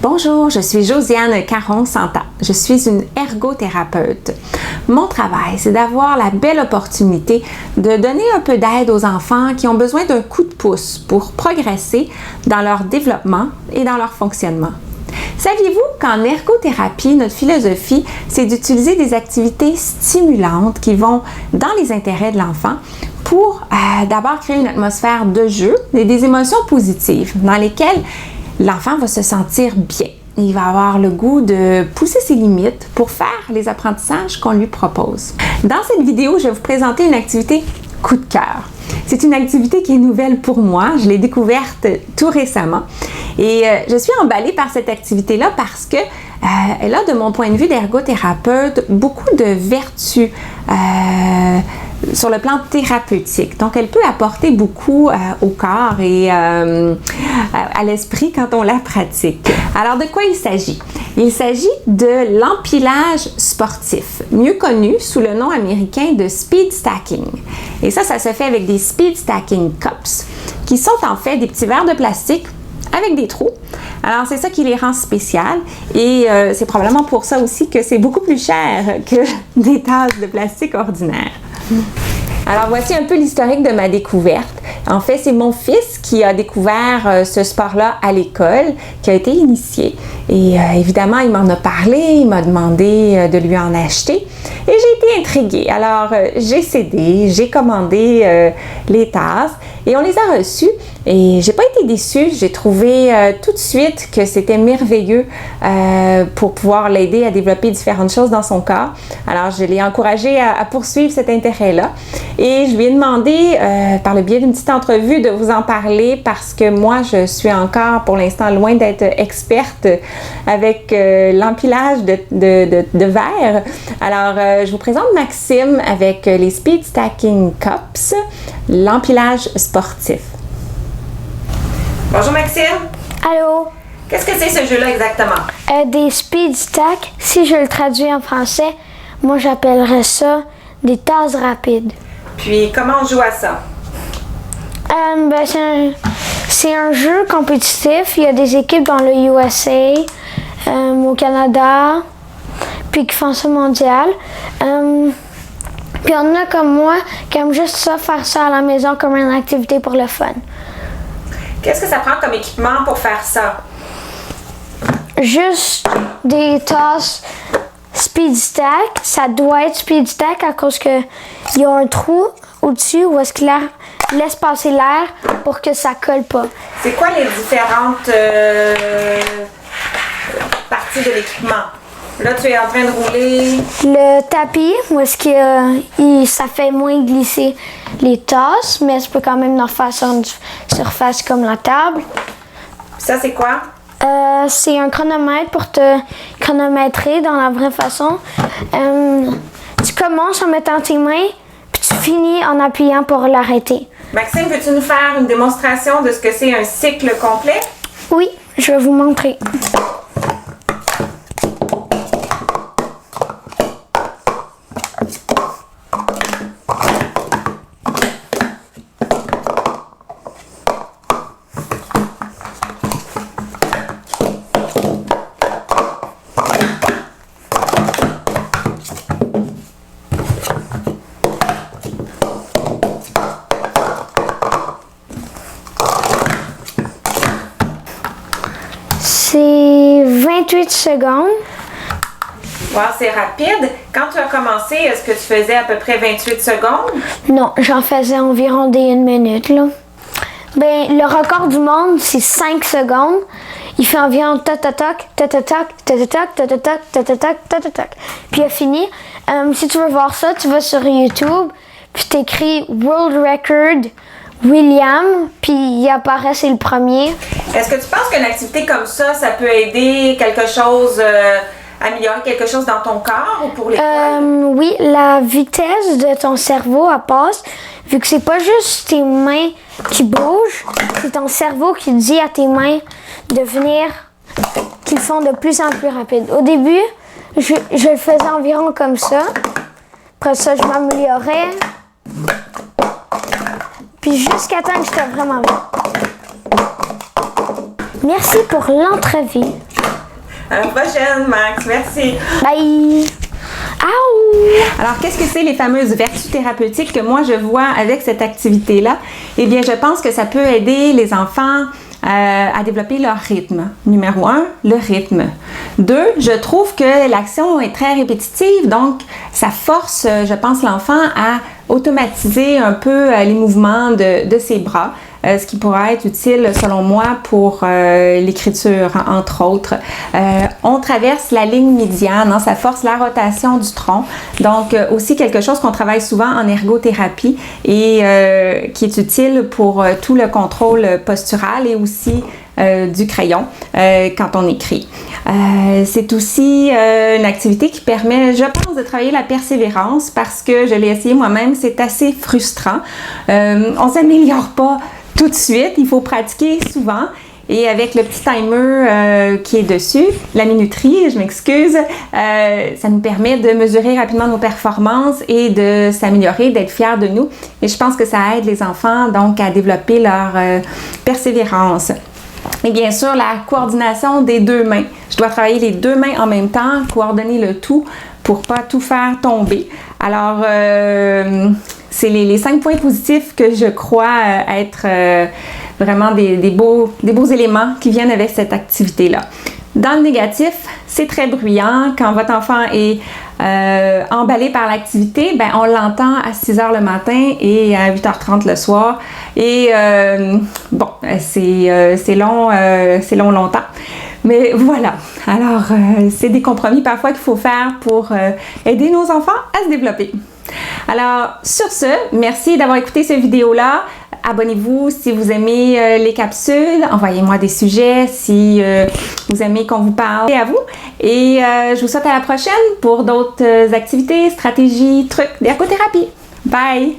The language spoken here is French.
Bonjour, je suis Josiane Caron-Santa. Je suis une ergothérapeute. Mon travail, c'est d'avoir la belle opportunité de donner un peu d'aide aux enfants qui ont besoin d'un coup de pouce pour progresser dans leur développement et dans leur fonctionnement. Saviez-vous qu'en ergothérapie, notre philosophie, c'est d'utiliser des activités stimulantes qui vont dans les intérêts de l'enfant pour d'abord créer une atmosphère de jeu et des émotions positives dans lesquelles l'enfant va se sentir bien. Il va avoir le goût de pousser ses limites pour faire les apprentissages qu'on lui propose. Dans cette vidéo, je vais vous présenter une activité coup de cœur. C'est une activité qui est nouvelle pour moi. Je l'ai découverte tout récemment. Et je suis emballée par cette activité-là parce que elle a, de mon point de vue d'ergothérapeute, beaucoup de vertus sur le plan thérapeutique. Donc, elle peut apporter beaucoup au corps et à l'esprit quand on la pratique. Alors, de quoi il s'agit? Il s'agit de l'empilage sportif, mieux connu sous le nom américain de speed stacking. Et ça se fait avec des speed stacking cups, qui sont en fait des petits verres de plastique avec des trous. Alors, c'est ça qui les rend spéciales et c'est probablement pour ça aussi que c'est beaucoup plus cher que des tasses de plastique ordinaires. Alors, voici un peu l'historique de ma découverte. En fait, c'est mon fils qui a découvert ce sport-là à l'école, qui a été initié. Et évidemment, il m'en a parlé, il m'a demandé de lui en acheter. Et j'ai été intriguée. Alors, j'ai cédé, j'ai commandé les tasses et on les a reçues. Et j'ai pas été déçue. J'ai trouvé tout de suite que c'était merveilleux pour pouvoir l'aider à développer différentes choses dans son corps. Alors, je l'ai encouragé à poursuivre cet intérêt-là. Et je lui ai demandé, par le biais d'une petite entrevue, de vous en parler parce que moi, je suis encore, pour l'instant, loin d'être experte avec l'empilage de verres. Alors, je vous présente Maxime avec les Speed Stacking Cups, l'empilage sportif. Bonjour Maxime. Allô? Qu'est-ce que c'est ce jeu-là exactement? Des speed stacks, si je le traduis en français, moi j'appellerais ça des tasses rapides. Puis comment on joue à ça? C'est un jeu compétitif. Il y a des équipes dans le USA, au Canada, puis qui font ça mondial. Puis on a comme moi qui aiment juste ça, faire ça à la maison comme une activité pour le fun. Qu'est-ce que ça prend comme équipement pour faire ça? Juste des tasses speed stack. Ça doit être speed stack à cause qu'il y a un trou au-dessus où est-ce qu'il laisse passer l'air pour que ça colle pas. C'est quoi les différentes parties de l'équipement? Là, tu es en train de rouler. Le tapis, où est-ce que ça fait moins glisser les tasses, mais ça peut quand même en faire sur une surface comme la table. Ça, c'est quoi? C'est un chronomètre pour te chronométrer dans la vraie façon. Tu commences en mettant tes mains, puis tu finis en appuyant pour l'arrêter. Maxime, veux-tu nous faire une démonstration de ce que c'est un cycle complet? Oui, je vais vous montrer. C'est 28 secondes. Wow, c'est rapide. Quand tu as commencé, est-ce que tu faisais à peu près 28 secondes? Non, j'en faisais environ des 1 minute, là. Ben, le record du monde, c'est 5 secondes. Il fait environ ta-ta-tac, ta-ta-tac, ta-ta-tac, ta-ta-tac, ta-ta-tac, ta-ta-tac. Puis il a fini. Si tu veux voir ça, tu vas sur YouTube, puis t'écris World Record William, puis il apparaît, c'est le premier. Est-ce que tu penses qu'une activité comme ça peut aider quelque chose, améliorer quelque chose dans ton corps ou pour l'école? Oui, la vitesse de ton cerveau, elle passe, vu que c'est pas juste tes mains qui bougent, c'est ton cerveau qui dit à tes mains qu'ils font de plus en plus rapide. Au début, je le faisais environ comme ça. Après ça, je m'améliorais. Puis jusqu'à temps que j'étais vraiment bien. Merci pour l'entrevue. À la prochaine, Max. Merci. Bye! Aouh! Alors, qu'est-ce que c'est les fameuses vertus thérapeutiques que moi je vois avec cette activité-là? Eh bien, je pense que ça peut aider les enfants à développer leur rythme. Numéro 1, le rythme. 2, je trouve que l'action est très répétitive, donc ça force, je pense, l'enfant à automatiser un peu les mouvements de ses bras. Ce qui pourrait être utile, selon moi, pour l'écriture, entre autres. On traverse la ligne médiane, hein, ça force la rotation du tronc. Donc, aussi quelque chose qu'on travaille souvent en ergothérapie et qui est utile pour tout le contrôle postural et aussi du crayon quand on écrit. C'est aussi une activité qui permet, je pense, de travailler la persévérance parce que je l'ai essayé moi-même, c'est assez frustrant. On s'améliore pas tout de suite, il faut pratiquer souvent. Et avec le petit timer qui est dessus, la minuterie, je m'excuse, ça nous permet de mesurer rapidement nos performances et de s'améliorer, d'être fiers de nous. Et je pense que ça aide les enfants donc à développer leur persévérance. Et bien sûr, la coordination des deux mains. Je dois travailler les deux mains en même temps, coordonner le tout pour pas tout faire tomber. Alors, c'est les 5 points positifs que je crois être vraiment des beaux éléments qui viennent avec cette activité-là. Dans le négatif, c'est très bruyant. Quand votre enfant est emballé par l'activité, ben on l'entend à 6 h le matin et à 8 h 30 le soir. Et bon, c'est long longtemps. Mais voilà. Alors, c'est des compromis parfois qu'il faut faire pour aider nos enfants à se développer. Alors, sur ce, merci d'avoir écouté cette vidéo-là. Abonnez-vous si vous aimez les capsules. Envoyez-moi des sujets si vous aimez qu'on vous parle à vous. Et je vous souhaite à la prochaine pour d'autres activités, stratégies, trucs d'ergothérapie. Bye!